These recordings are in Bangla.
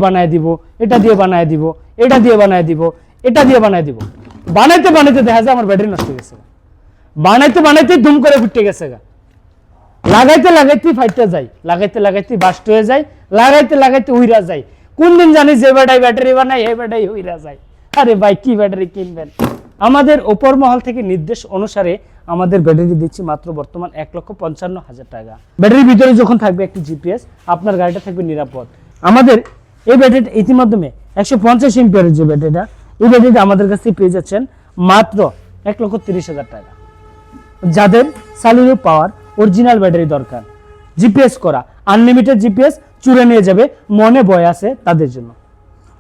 বানায় দিব, এটা দিয়ে বানায় দিব, এটা দিয়ে বানায় দিব, এটা দিয়ে বানায় দিব। বানাইতে বানাইতে দেখা যায় আমার ব্যাটারি নষ্ট হয়ে গেছে, বানাইতে বানাইতে দুম করে ফুটে গেছে গা, লাগাইতে লাগাইতে ফাইটে যায়, লাগাইতে লাগাইতে বাস্ট হয়ে যায়, লাগাইতে লাগাইতে উইরা যায়। কোন দিন জানি যে ব্যাটারি বানায় এই ব্যাটারি উইরা যায়। আরে ভাই কি ব্যাটারি কিনবেন? আমাদের উপর মহল থেকে নির্দেশ অনুসারে আমাদের ব্যাটারি দিচ্ছি মাত্র বর্তমান 1,55,000 টাকা। ব্যাটারির ভিতরে যখন থাকবে একটি জিপিএস, আপনার গাড়িটা থাকবে নিরাপদ। আমাদের এই ব্যাটারিটা ইতিমধ্যে 150 এম্পিয়ারের যে ব্যাটারিটা, এই ব্যাটারিটা আমাদের কাছ থেকে পেয়ে যাচ্ছেন মাত্র 1,30,000 টাকা। যাদের সালুরু পাওয়ার অরিজিনাল ব্যাটারি দরকার, জিপিএস করা, আনলিমিটেড জিপিএস চুরে নিয়ে যাবে মনে ভয় আছে তাদের জন্য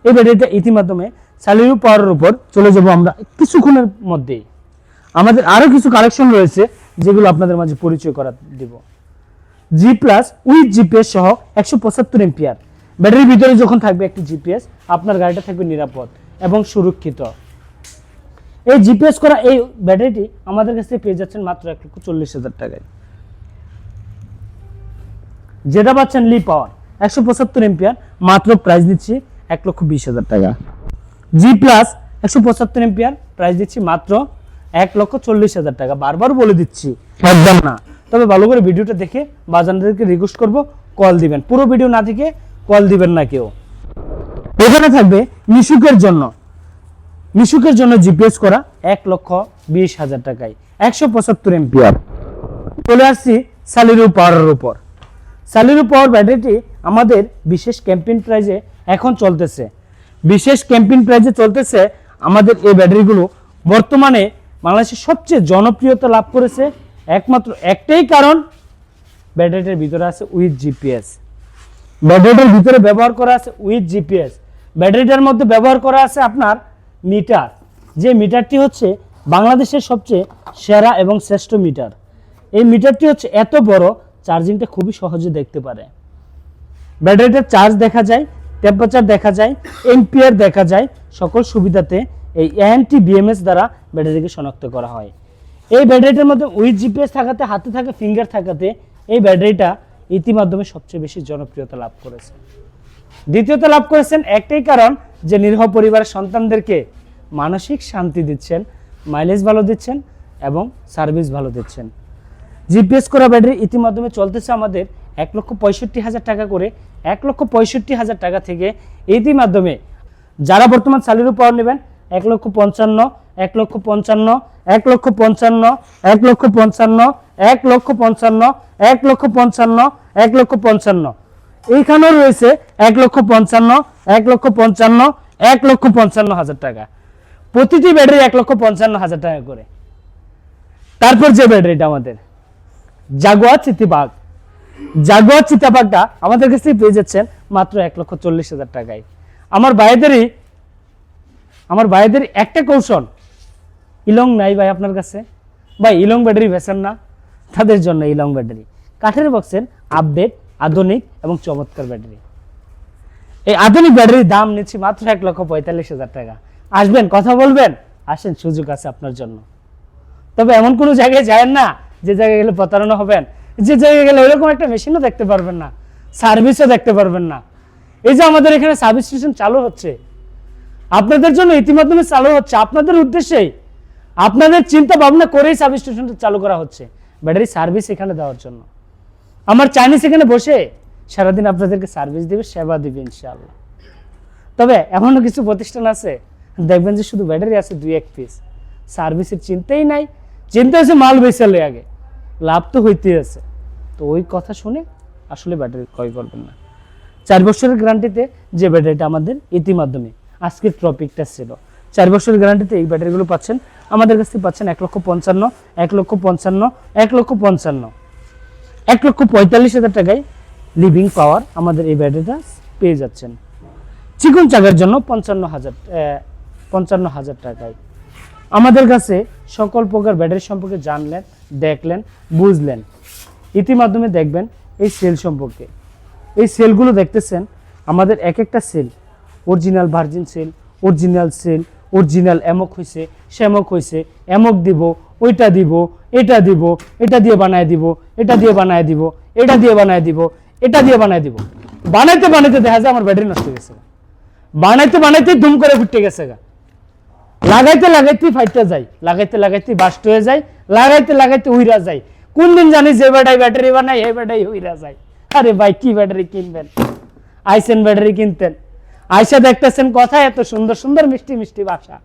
এই ব্যাটারিটা ইতিমধ্যে সালুরু পাওয়ারের উপর চলে যাব আমরা কিছুক্ষণের মধ্যেই। আমাদের আরো কিছু কালেকশন রয়েছে যেগুলো আপনাদের মাঝে পরিচয় করা দিব। জি প্লাস উইথ জিপিএস সহ 175 এম্পিয়ার ব্যাটারির ভিতরে যখন থাকবে একটি জিপিএস, আপনার গাড়িটা থাকবে নিরাপদ এবং সুরক্ষিত। এই জিপিএস করা এই ব্যাটারিটি আমাদের কাছে পেয়ে যাচ্ছেন মাত্র 1,40,000 টাকায়। যেটা পাচ্ছেন লি পাওয়ার 175 এম্পিয়ার, মাত্র প্রাইস দিচ্ছি 1,20,000 টাকা। জি প্লাস 175 এম্পিয়ার প্রাইস দিচ্ছি মাত্র 1,40,000 টাকা। বারবার বলে দিচ্ছি একদম না, তবে ভালো করে ভিডিওটা দেখে বাজারদারকে রিকোয়েস্ট করব কল দিবেন, পুরো ভিডিও না দেখে কল দিবেন না কেউ। এখানে থাকবে মিশুকের জন্য জিপিএস করা 1,20,000 টাকায় 175 এম্পিয়ার। চলে আসছি সালুরু পাওয়ারের উপর। সালুরু পাওয়ার ব্যাটারিটি আমাদের বিশেষ ক্যাম্পেইন প্রাইজে এখন চলতেছে, বিশেষ ক্যাম্পেইন প্রাইজে চলতেছে। আমাদের এই ব্যাটারিগুলো বর্তমানে বাংলাদেশের সবচেয়ে জনপ্রিয়তা লাভ করেছে একমাত্র একটাই কারণ, ব্যাটারিটার ভিতরে আছে উইথ জিপিএস। ব্যাটারিটার ভিতরে ব্যবহার করা আছে উইথ জিপিএস। ব্যাটারিটার মধ্যে ব্যবহার করা আছে আপনার মিটার, যে মিটারটি হচ্ছে বাংলাদেশের সবচেয়ে সেরা এবং শ্রেষ্ঠ মিটার। এই মিটারটি হচ্ছে এত বড়, চার্জিংটা খুবই সহজে দেখতে পারে। ব্যাটারিটার চার্জ দেখা যায়, টেম্পারেচার দেখা যায়, এম্পিয়ার দেখা যায়। সকল সুবিধাতে এই এএনটি বিএমএস দ্বারা ব্যাটারিকে শনাক্ত করা হয়। এই ব্যাটারিটার মধ্যে উইথ জিপিএস থাকাতে, হাতে থাকা ফিঙ্গার থাকাতে এই ব্যাটারিটা ইতিমধ্যে সবচেয়ে বেশি জনপ্রিয়তা লাভ করেছে। দ্বিতীয়ত লাভ করেছেন একটাই কারণ, যে নিরীহ পরিবারের সন্তানদেরকে মানসিক শান্তি দিচ্ছেন, মাইলেজ ভালো দিচ্ছেন এবং সার্ভিস ভালো দিচ্ছেন। জিপিএস করা ব্যাটারি ইতিমধ্যে চলতেছে আমাদের 1,65,000 টাকা করে। 1,65,000 টাকা থেকে ইতিমধ্যে যারা বর্তমান সালুরু পাওয়ার নেবেন 1,55,000, 1,55,000, 1,55,000, 1,55,000, 1,55,000, 1,55,000, 1,55,000, এইখানেও রয়েছে 1,55,000, 1,55,000, 1,55,000 টাকা। প্রতিটি ব্যাটারি 1,55,000 টাকা করে। তারপর যে ব্যাটারিটা আমাদের জাগুয়ার চিতাবাঘটা আমাদের কাছে পেয়ে যাচ্ছেন মাত্র 1,40,000 টাকায়। আমার ভাইদের একটা কৌশল, ইলং নাই ভাই আপনার কাছে, ভাই ইলং ব্যাটারি বেচেন না, তাদের জন্য ইলং ব্যাটারি কাঠের বক্সের আপডেট, আধুনিক এবং চমৎকার ব্যাটারি। এই আধুনিক ব্যাটারির দাম নিচ্ছি মাত্র 1,45,000 টাকা। আসবেন, কথা বলবেন, আসেন, সুযোগ আছে আপনার জন্য। তবে এমন কোনো জায়গায় যায়েন না যে জায়গায় গেলে প্রতারণা হবেন, যে জায়গায় গেলে ওইরকম একটা মেশিনও দেখতে পারবেন না, সার্ভিসও দেখতে পারবেন না। এই যে আমাদের এখানে সার্ভিস স্টেশন চালু হচ্ছে, আপনাদের জন্য ইতিমধ্যে চালু হচ্ছে, আপনাদের উদ্দেশ্যেই, আপনাদের চিন্তা ভাবনা করেই সার্ভিস স্টেশনটা চালু করা হচ্ছে, ব্যাটারি সার্ভিস এখানে দেওয়ার জন্য। আমার চাইনিজ এখানে বসে সারাদিন আপনাদেরকে সার্ভিস দিবে, সেবা দিবে ইনশাআল্লাহ। তবে এমনও কিছু প্রতিষ্ঠান আছে দেখবেন যে শুধু ব্যাটারি আছে 2-1 পিস, সার্ভিসের চিন্তাই নাই, চিন্তা হচ্ছে মাল বেচালে আগে, লাভ তো হইতেই আছে। তো ওই কথা শুনে আসলে ব্যাটারি ক্রয় করবেন না। 4 বছরের গ্যারান্টিতে যে ব্যাটারিটা আমাদের ইতিমধ্যে আজকের টপিকটা ছিল, 4 বছরের গ্যারান্টিতে এই ব্যাটারিগুলো পাচ্ছেন আমাদের কাছ থেকে। পাচ্ছেন 1,55,000, 1,55,000, 1,55,000, 1,45,000 টাকায় লিভিং পাওয়ার আমাদের এই ব্যাটারিটা পেয়ে যাচ্ছেন। চিকন চাকার জন্য 55,000 টাকায়। আমাদের কাছে সকল প্রকার ব্যাটারি সম্পর্কে জানলেন, দেখলেন, বুঝলেন। ইতিমধ্যে দেখবেন এই সেল সম্পর্কে, এই সেলগুলো দেখতেছেন আমাদের এক একটা cell original virgin cell, original cell, original এমক হয়েছে, শ্যামক হয়েছে, এমক দিব, ওইটা দিব, এটা দিব, এটা দিয়ে বানায় দিব, এটা দিয়ে বানায় দিব, এটা দিয়ে বানায় দিব, এটা দিয়ে বানায় দিব। বানাইতে বানাইতে দেখা যায় আমার ব্যাটারি নষ্ট হয়ে গেছে, বানাইতে বানাইতে দুম করে ফুটে গেছে গা, লাগাইতে লাগাইতে ফাইটতে যাই, লাগাইতে লাগাইতে বাস্ট হয়ে যায়, লাগাইতে লাগাইতে উইরা যায়। কোন দিন জানি যে ব্যাটারি বানাই এই ব্যাটারি উইরা যায়। আরে ভাই কি ব্যাটারি কিনবেন, আইসেন ব্যাটারি কিনতেন, আইসা দেখতেছেন কথা এত সুন্দর সুন্দর মিষ্টি মিষ্টি ভাষা,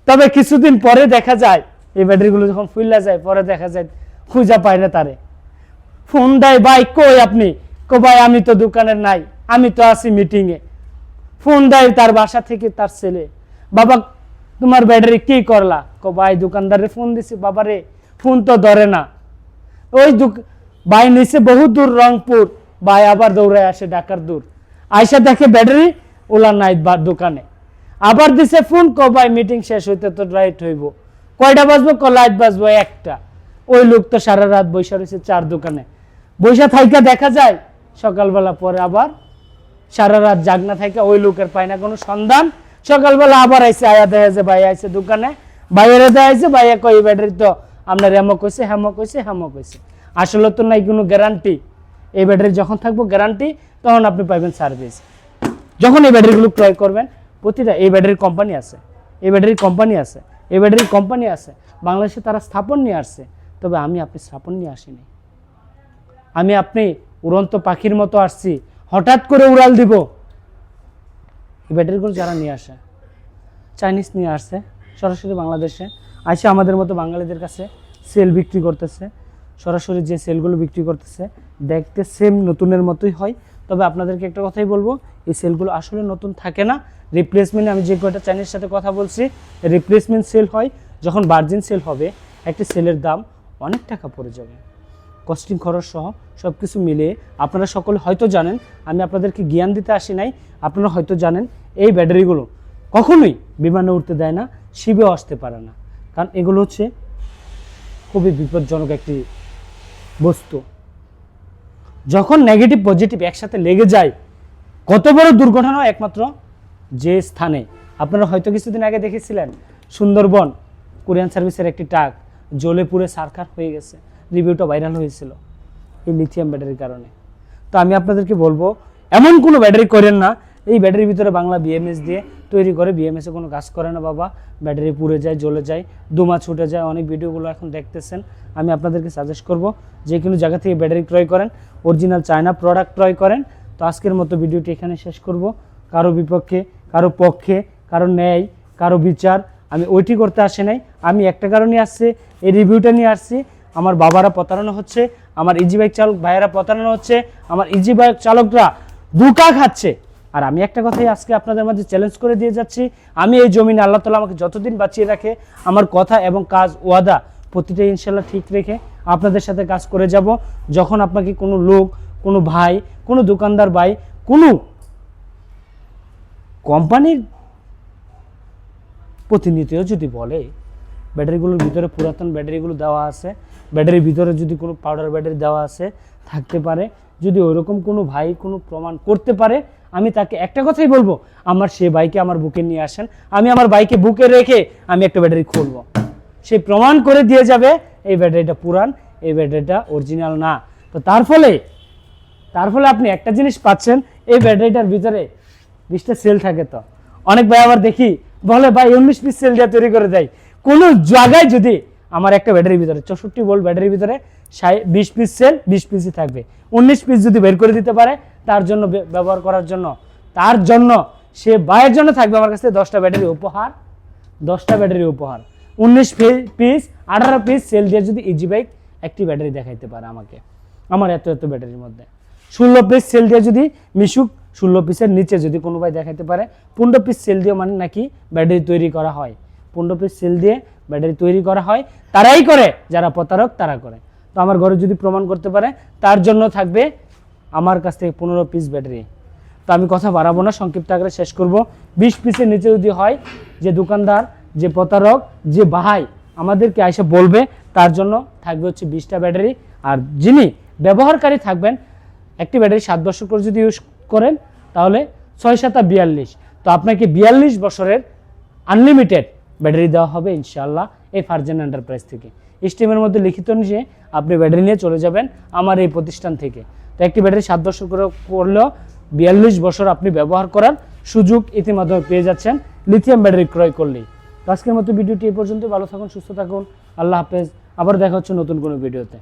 তবে কিছুদিন পরে দেখা যায় এই ব্যাটারিগুলো যখন ফুইলা যায় পরে দেখা যায় খুঁজা পায় না তারে। ফোন দেয়, ভাই কই আপনি? কো ভাই আমি তো দোকানের নাই, আমি তো আছি মিটিং এ। ফোন দেয় তার বাসা থেকে তার ছেলে, বাবা তোমার ব্যাটারি কি করলা? কো ভাই দোকানদারে ফোন দিছি, বাবা রে ফোন তো ধরে না। ওই ভাই নিচে বহু দূর রংপুর, ভাই আবার দৌড়ায় আসে ঢাকার দূর, আইসা দেখে ব্যাটারি ওলা নাই দোকানে, আবার দিছে ফোন, কো ভাই মিটিং শেষ হইতে তো রাইট হইব, কয়টা বাজবো? ক লাইট বাজবো একটা। ওই লোক তো সারা রাত বৈশা রয়েছে চার দোকানে, বৈশা থাইকা দেখা যায় সকালবেলা পরে আবার সারা রাত জাগনা থাইকা ওই লোকের পায় না কোনো সন্ধান। সকালবেলা আবার আইসে, আয়া দেখা যায় ভাই আইসে দোকানে, বাইরে দেয় আইসে, ভাইয়া কই ব্যাটারি তো আপনার হ্যামক হয়েছে হ্যামক হয়েছে হ্যামক হয়েছে। আসলে তো নাই কোনো গ্যারান্টি, এই ব্যাটারি যখন থাকবো গ্যারান্টি তখন আপনি পাইবেন সার্ভিস। যখন এই ব্যাটারিগুলো ক্রয় করবেন, প্রতিটা এই ব্যাটারির কোম্পানি আছে, এই ব্যাটারির কোম্পানি আছে, এই ব্যাটারির কোম্পানি আছে, বাংলাদেশে তারা স্থাপন নিয়ে আসছে। তবে আমি আপনি স্থাপন নিয়ে আসিনি, আমি আপনি উড়ন্ত পাখির মতো আসছি, হঠাৎ করে উড়াল দিব। এই ব্যাটারিগুলো যারা নিয়ে আসে, চাইনিজ নিয়ে আসছে সরাসরি বাংলাদেশে, আসে আমাদের মতো বাঙালিদের কাছে সেল বিক্রি করতেছে। সরাসরি যে সেলগুলো বিক্রি করতেছে দেখতে সেম নতুনের মতোই হয়, তবে আপনাদেরকে একটা কথাই বলবো, এই সেলগুলো আসলে নতুন থাকে না। রিপ্লেসমেন্ট, আমি যে কয়টা চাইনিজ সাথে কথা বলছি, রিপ্লেসমেন্ট সেল হয়। যখন ভার্জিন সেল হবে একটি সেলের দাম অনেক টাকা পড়ে যাবে, কস্টিং খরচ সহ সব কিছু মিলিয়ে। আপনারা সকলে হয়তো জানেন, আমি আপনাদেরকে জ্ঞান দিতে আসি নাই, আপনারা হয়তো জানেন এই ব্যাটারিগুলো কখনোই বিমানে উঠতে দেয় না, শিবেও আসতে পারে না, কারণ এগুলো হচ্ছে খুবই বিপজ্জনক একটি বস্তু। যখন নেগেটিভ পজিটিভ একসাথে লেগে যায়, কত বড় দুর্ঘটনা একমাত্র যে স্থানে। আপনারা হয়তো কিছুদিন আগে দেখেছিলেন সুন্দরবন কোরিয়ান সার্ভিসের একটি ট্রাক জ্বলে পুড়ে সারখার হয়ে গেছে, রিভিউটা ভাইরাল হয়েছিল এই লিথিয়াম ব্যাটারির কারণে। তো আমি আপনাদেরকে বলবো, এমন কোনো ব্যাটারি করেন না এই ব্যাটারির ভিতরে বাংলা বিএমএস দিয়ে তৈরি করে, বিএমএসে কোনো কাজ করে না বাবা, ব্যাটারি পুড়ে যায়, জ্বলে যায়, ধোঁয়া ছুটে যায়। অনেক ভিডিওগুলো এখন দেখতেছেন। আমি আপনাদেরকে সাজেস্ট করব যে কোনো জায়গা থেকে ব্যাটারি ক্রয় করেন, অরিজিনাল চায়না প্রোডাক্ট ক্রয় করেন। তো আজকের মতো ভিডিওটি এখানে শেষ করব। কারো বিপক্ষে, কারো পক্ষে, কারো ন্যায়, কারো বিচার আমি ওইটি করতে আসি নাই। আমি একটা কারণে আসছি, এই রিভিউটা নিয়ে আসছি। আমার বাবারা প্রতারণা হচ্ছে, আমার ইজি বাইক চালক ভাইয়েরা প্রতারণা হচ্ছে, আমার ইজি বাইক চালকরা ধোঁকা খাচ্ছে। আর আমি একটা কথাই আজকে আপনাদের মাঝে চ্যালেঞ্জ করে দিয়ে যাচ্ছি, আমি এই জমিনে আল্লাহ তাআলা আমাকে যতদিন বাঁচিয়ে রাখে, আমার কথা এবং কাজ ওয়াদা প্রতিটা ইনশাল্লাহ ঠিক রেখে আপনাদের সাথে কাজ করে যাব। যখন আপনাকে কোনো লোক, কোনো ভাই, কোনো দোকানদার ভাই, কোনো কোম্পানির প্রতিনিধিও যদি বলে ব্যাটারিগুলোর ভিতরে পুরাতন ব্যাটারিগুলো দেওয়া আছে, ব্যাটারির ভিতরে যদি কোনো পাউডার ব্যাটারি দেওয়া আছে থাকতে পারে, যদি ওইরকম কোনো ভাই কোনো প্রমাণ করতে পারে, আমি তাকে একটা কথাই বলবো, আমার সে বাইকে আমার বুকে নিয়ে আসেন, আমি আমার বাইকে বুকে রেখে আমি একটা ব্যাটারি খুলবো। সে প্রমাণ করে দিয়ে যাবে এই ব্যাটারিটা পুরান, এই ব্যাটারিটা অরিজিনাল না। তো তার ফলে আপনি একটা জিনিস পাচ্ছেন, এই ব্যাটারিটার ভিতরে 20টা সেল থাকে। তো অনেক ভাই আবার দেখি বলে ভাই 19 পিস সেল দিয়ে তৈরি করে দেয়। কোনো জায়গায় যদি আমার একটা ব্যাটারির ভিতরে 64 ভোল্ট ব্যাটারির ভিতরে 20 পিস সেল 20 পিসই থাকবে, 19 পিস যদি বের করে দিতে পারে তার জন্য ব্যবহার করার জন্য, তার জন্য সে ভাইয়ের জন্য থাকবে আমার কাছে 10টা ব্যাটারি উপহার, 10টা ব্যাটারি উপহার। 19 পিস 18 পিস সেল দিয়ে যদি ইজি বাইক একটি ব্যাটারি দেখাইতে পারে আমাকে, আমার এত ব্যাটারির মধ্যে 16 পিস সেল দিয়ে যদি মিশুক 16 পিসের নিচে যদি কোনো ভাই দেখাইতে পারে, 15 পিস সেল দিয়ে মানে নাকি ব্যাটারি তৈরি করা হয়, 15 পিস সেল দিয়ে ব্যাটারি তৈরি করা হয়, তারাই করে যারা প্রতারক তারা করে। তো আমার ঘরে যদি প্রমাণ করতে পারে তার জন্য থাকবে আমার কাছ থেকে 15 পিস ব্যাটারি। তো আমি কথা বাড়াবো না, সংক্ষিপ্ত আকারে শেষ করব। 20 পিসের নিচে যদি হয়, যে দোকানদার, যে প্রতারক, যে ভাই আমাদেরকে এসে বলবে তার জন্য থাকবে হচ্ছে 20টা ব্যাটারি। আর যিনি ব্যবহারকারী থাকবেন, একটি ব্যাটারি 7 বছর করে যদি ইউজ করেন তাহলে 6 7 42, তো আপনাকে 42 বছরের আনলিমিটেড ব্যাটারি দেওয়া হবে ইনশাআল্লাহ এই ফারজানা এন্টারপ্রাইজ থেকে। স্টিমের মধ্যে লিখিত নিয়ে আপনি ব্যাটারি নিয়ে চলে যাবেন আমার এই প্রতিষ্ঠান থেকে। তো একটি ব্যাটারি 7 বছর করে করলেও 42 বছর আপনি ব্যবহার করার সুযোগ ইতিমধ্যে পেয়ে যাচ্ছেন লিথিয়াম ব্যাটারি ক্রয় করলেই। তো আজকের মতো ভিডিওটি এই পর্যন্ত। ভালো থাকুন, সুস্থ থাকুন, আল্লাহ হাফেজ। আবার দেখা হচ্ছে নতুন কোনো ভিডিওতে।